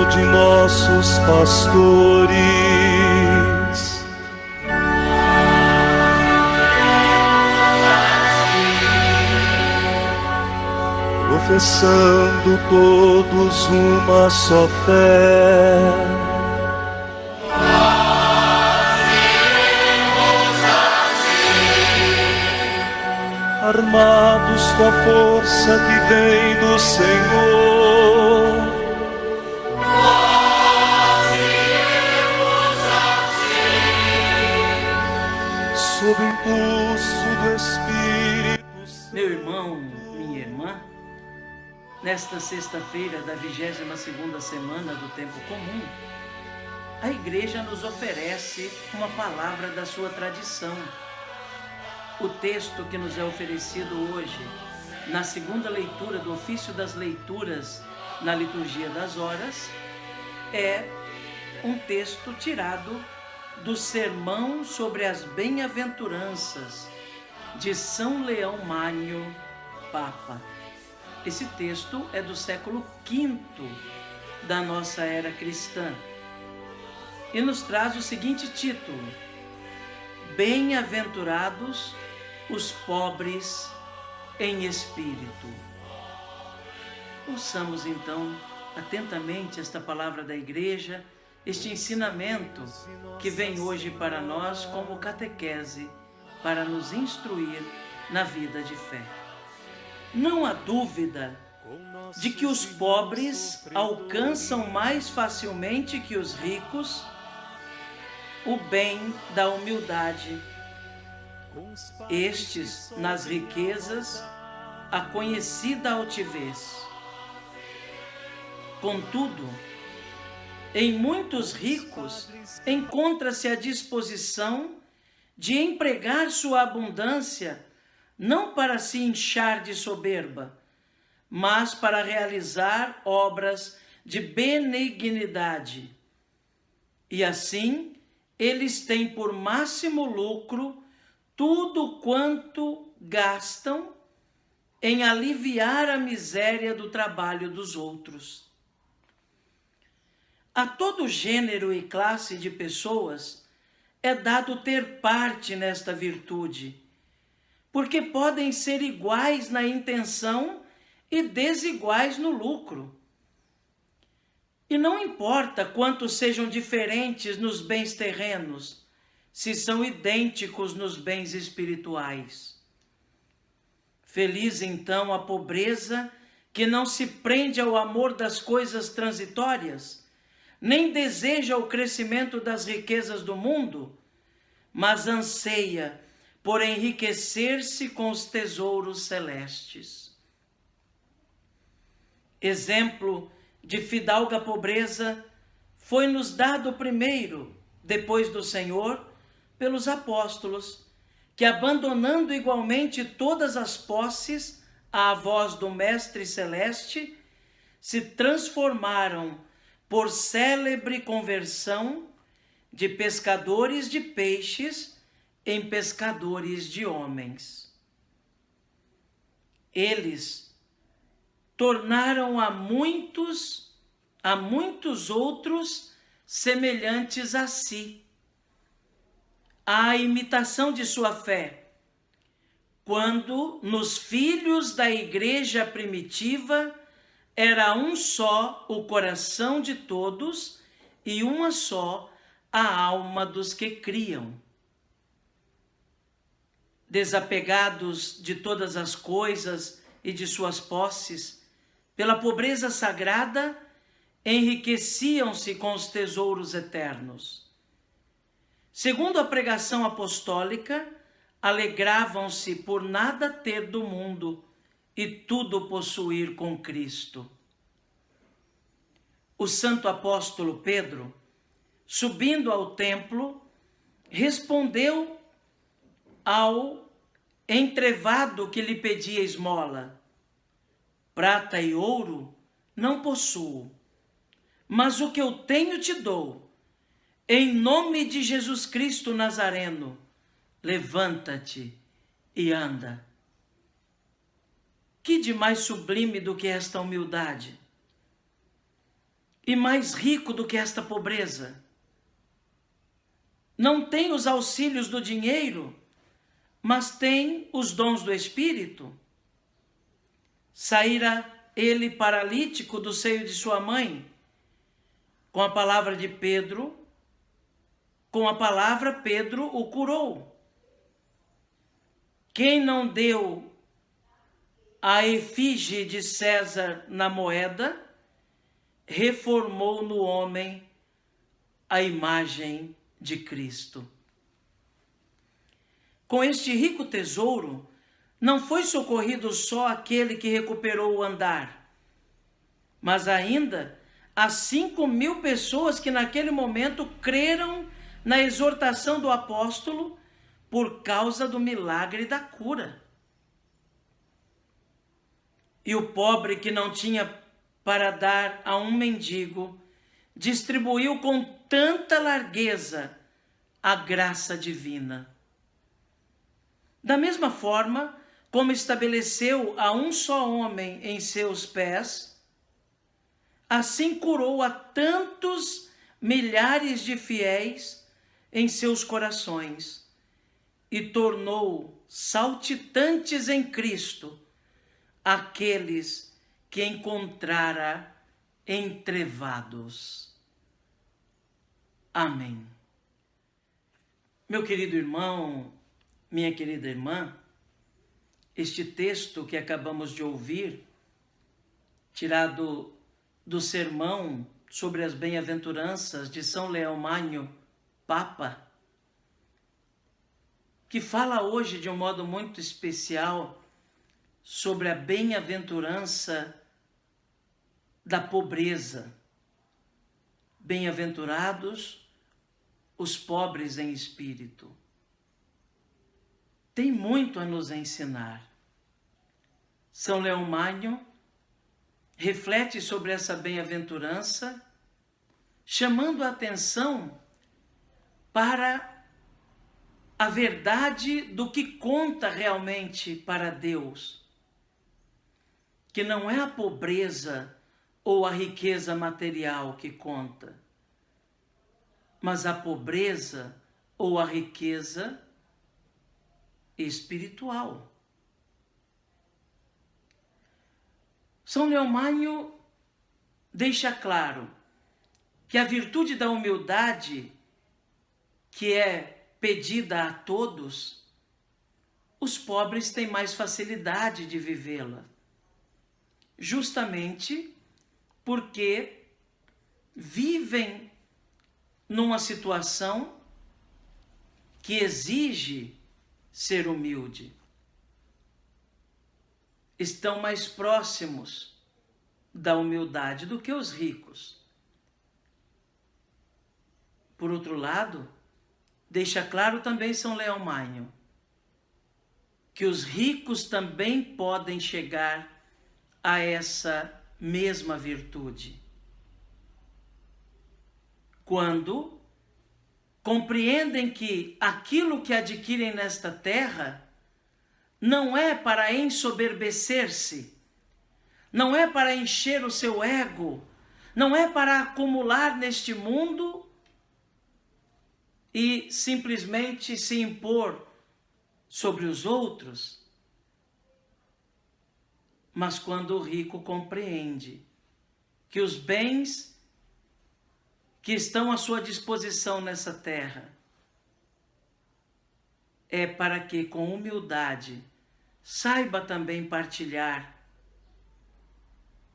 de nossos pastores. Professando todos uma só fé, armados com a força que vem do Senhor, sob impulso do Espírito Santo. Meu irmão, minha irmã, nesta sexta-feira da 22ª semana do Tempo Comum, a Igreja nos oferece uma palavra da sua tradição. O texto que nos é oferecido hoje, na segunda leitura do Ofício das Leituras na Liturgia das Horas, é um texto tirado do Sermão sobre as Bem-aventuranças de São Leão Magno, Papa. Esse texto é do século V da nossa era cristã e nos traz o seguinte título: Bem-aventurados os pobres em espírito. Ouçamos então atentamente esta palavra da Igreja, este ensinamento que vem hoje para nós como catequese para nos instruir na vida de fé. Não há dúvida de que os pobres alcançam mais facilmente que os ricos o bem da humildade. Estes, nas riquezas, a conhecida altivez. Contudo, em muitos ricos encontra-se a disposição de empregar sua abundância não para se inchar de soberba, mas para realizar obras de benignidade. E assim, eles têm por máximo lucro tudo quanto gastam em aliviar a miséria do trabalho dos outros. A todo gênero e classe de pessoas é dado ter parte nesta virtude, porque podem ser iguais na intenção e desiguais no lucro. E não importa quanto sejam diferentes nos bens terrenos, se são idênticos nos bens espirituais. Feliz então a pobreza que não se prende ao amor das coisas transitórias, nem deseja o crescimento das riquezas do mundo, mas anseia por enriquecer-se com os tesouros celestes. Exemplo de fidalga pobreza foi-nos dado primeiro, depois do Senhor, pelos apóstolos, que abandonando igualmente todas as posses à voz do Mestre Celeste, se transformaram por célebre conversão de pescadores de peixes em pescadores de homens. Eles tornaram a muitos outros semelhantes a si, à imitação de sua fé, quando nos filhos da Igreja primitiva era um só o coração de todos e uma só a alma dos que criam. Desapegados de todas as coisas e de suas posses, pela pobreza sagrada, enriqueciam-se com os tesouros eternos. Segundo a pregação apostólica, alegravam-se por nada ter do mundo e tudo possuir com Cristo. O santo apóstolo Pedro, subindo ao templo, respondeu ao entrevado que lhe pedia esmola: prata e ouro não possuo, mas o que eu tenho te dou. Em nome de Jesus Cristo Nazareno, levanta-te e anda. Que de mais sublime do que esta humildade? e mais rico do que esta pobreza. Não tem os auxílios do dinheiro, mas tem os dons do Espírito. Saíra ele paralítico do seio de sua mãe, com a palavra de Pedro, com a palavra Pedro o curou. Quem não deu a efígie de César na moeda, reformou no homem a imagem de Cristo. Com este rico tesouro, não foi socorrido só aquele que recuperou o andar, mas ainda as 5.000 pessoas que naquele momento creram na exortação do apóstolo por causa do milagre da cura. E o pobre que não tinha para dar a um mendigo, distribuiu com tanta largueza a graça divina. Da mesma forma, como estabeleceu a um só homem em seus pés, assim curou a tantos milhares de fiéis em seus corações e tornou saltitantes em Cristo aqueles que encontrara entrevados. Amém. Meu querido irmão, minha querida irmã, este texto que acabamos de ouvir, tirado do sermão sobre as bem-aventuranças de São Leão Magno, Papa, que fala hoje de um modo muito especial sobre a bem-aventurança da pobreza. Bem-aventurados os pobres em espírito. Tem muito a nos ensinar. São Leão Magno reflete sobre essa bem-aventurança, chamando a atenção para a verdade do que conta realmente para Deus, que não é a pobreza ou a riqueza material que conta, mas a pobreza ou a riqueza espiritual. São Leão Magno deixa claro que a virtude da humildade, que é pedida a todos, os pobres têm mais facilidade de vivê-la, justamente porque vivem numa situação que exige ser humilde. Estão mais próximos da humildade do que os ricos. Por outro lado, deixa claro também São Leão Magno que os ricos também podem chegar a essa mesma virtude, quando compreendem que aquilo que adquirem nesta terra não é para ensoberbecer-se, não é para encher o seu ego, não é para acumular neste mundo e simplesmente se impor sobre os outros, mas quando o rico compreende que os bens que estão à sua disposição nessa terra é para que, com humildade, saiba também partilhar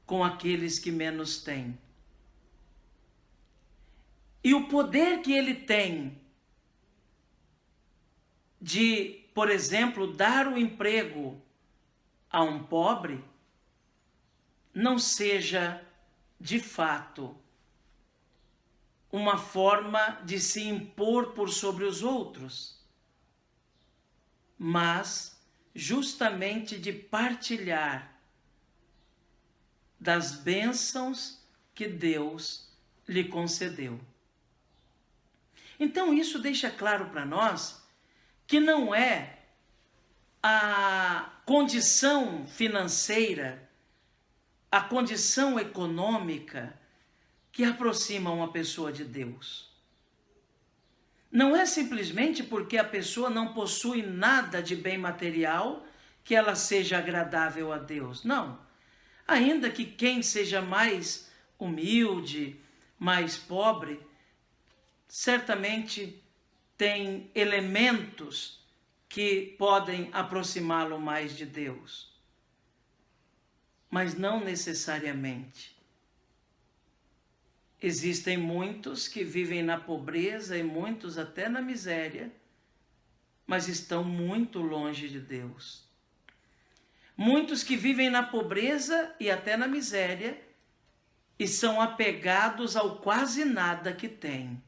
com aqueles que menos têm. E o poder que ele tem de, por exemplo, dar o emprego a um pobre, não seja, de fato, uma forma de se impor por sobre os outros, mas justamente de partilhar das bênçãos que Deus lhe concedeu. Então isso deixa claro para nós que não é a condição financeira, a condição econômica que aproximam uma pessoa de Deus. Não é simplesmente porque a pessoa não possui nada de bem material que ela seja agradável a Deus. Não. Ainda que quem seja mais humilde, mais pobre, certamente tem elementos que podem aproximá-lo mais de Deus. Mas não necessariamente. Existem muitos que vivem na pobreza e muitos até na miséria, mas estão muito longe de Deus. Muitos que vivem na pobreza e até na miséria e são apegados ao quase nada que têm.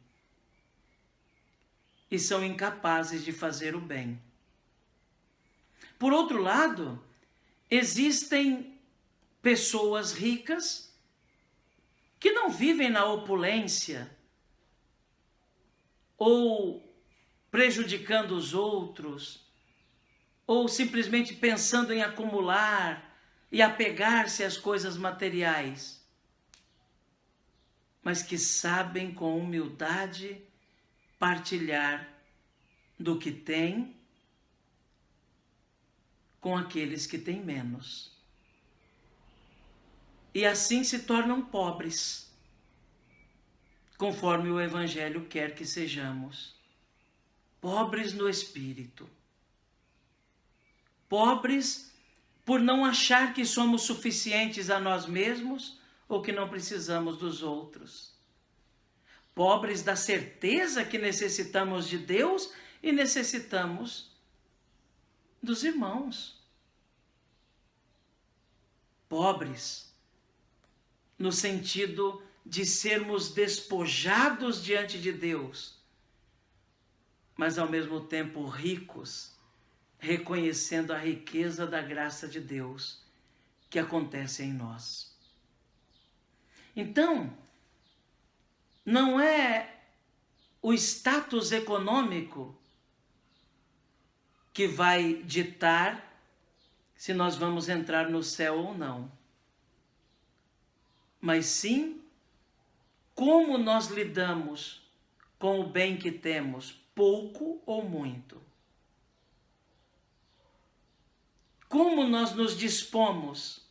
E são incapazes de fazer o bem. Por outro lado, existem pessoas ricas que não vivem na opulência ou prejudicando os outros, ou simplesmente pensando em acumular e apegar-se às coisas materiais, mas que sabem com humildade partilhar do que têm com aqueles que têm menos. E assim se tornam pobres, conforme o Evangelho quer que sejamos. Pobres no espírito. Pobres por não achar que somos suficientes a nós mesmos ou que não precisamos dos outros. Pobres da certeza que necessitamos de Deus e necessitamos dos irmãos. Pobres no sentido de sermos despojados diante de Deus, mas ao mesmo tempo ricos, reconhecendo a riqueza da graça de Deus que acontece em nós. Então, não é o status econômico que vai ditar se nós vamos entrar no céu ou não, mas sim como nós lidamos com o bem que temos, pouco ou muito. Como nós nos dispomos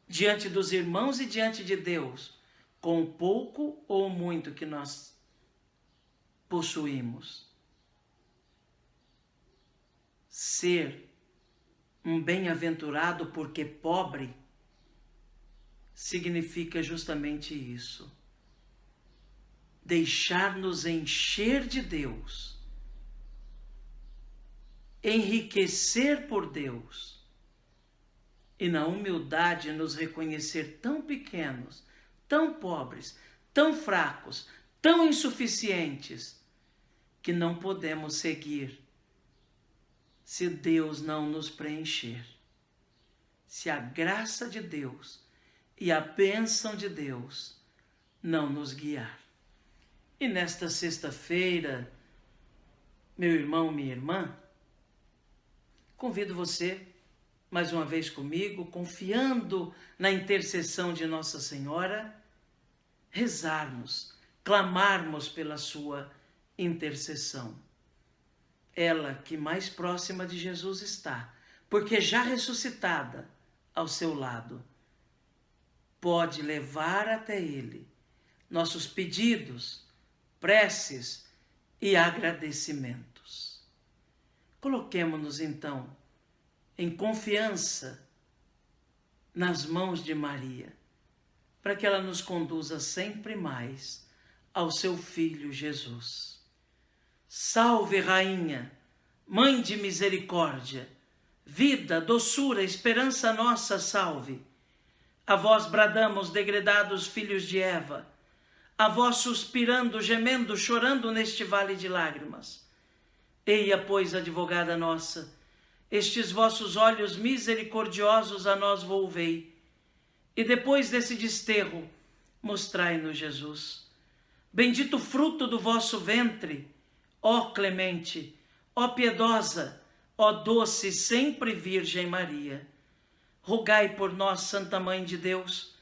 diante dos irmãos e diante de Deus, com o pouco ou muito que nós possuímos. Ser um bem-aventurado porque pobre significa justamente isso. Deixar-nos encher de Deus, enriquecer por Deus, e na humildade nos reconhecer tão pequenos, tão pobres, tão fracos, tão insuficientes, que não podemos seguir se Deus não nos preencher, se a graça de Deus e a bênção de Deus não nos guiar. E nesta sexta-feira, meu irmão, minha irmã, convido você mais uma vez comigo, confiando na intercessão de Nossa Senhora, rezarmos, clamarmos pela sua intercessão. Ela que mais próxima de Jesus está, porque já ressuscitada ao seu lado, pode levar até Ele nossos pedidos, preces e agradecimentos. Coloquemo-nos então em confiança nas mãos de Maria, para que ela nos conduza sempre mais ao seu Filho Jesus. Salve, Rainha, Mãe de misericórdia, vida, doçura, esperança nossa, salve. A vós bradamos, degredados filhos de Eva, a vós suspirando, gemendo, chorando neste vale de lágrimas. Eia, pois, advogada nossa, estes vossos olhos misericordiosos a nós volvei, e depois desse desterro, mostrai-nos Jesus. Bendito fruto do vosso ventre, ó clemente, ó piedosa, ó doce sempre Virgem Maria. Rogai por nós, Santa Mãe de Deus,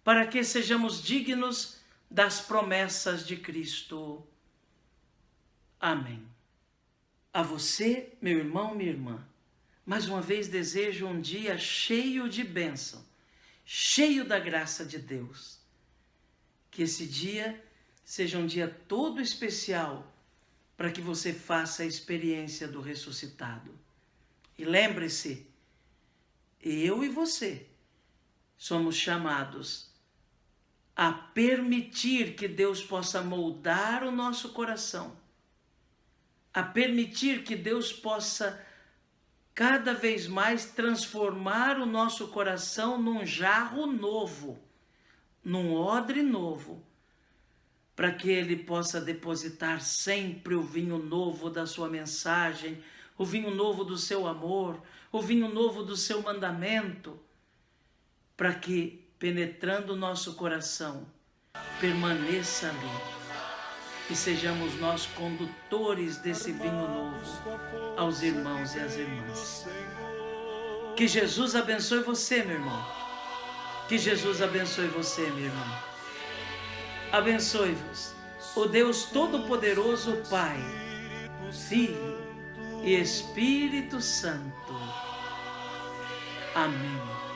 para que sejamos dignos das promessas de Cristo. Amém. A você, meu irmão, minha irmã, mais uma vez desejo um dia cheio de bênção, cheio da graça de Deus. Que esse dia seja um dia todo especial para que você faça a experiência do ressuscitado. E lembre-se, eu e você somos chamados a permitir que Deus possa moldar o nosso coração, a permitir que Deus possa cada vez mais transformar o nosso coração num jarro novo, num odre novo, para que Ele possa depositar sempre o vinho novo da sua mensagem, o vinho novo do seu amor, o vinho novo do seu mandamento, para que, penetrando o nosso coração, permaneça ali e sejamos nós condutores desse vinho novo aos irmãos e às irmãs. Que Jesus abençoe você, meu irmão. Que Jesus abençoe você, minha irmã. Abençoe-vos o Deus Todo-Poderoso, Pai, Filho e Espírito Santo. Amém.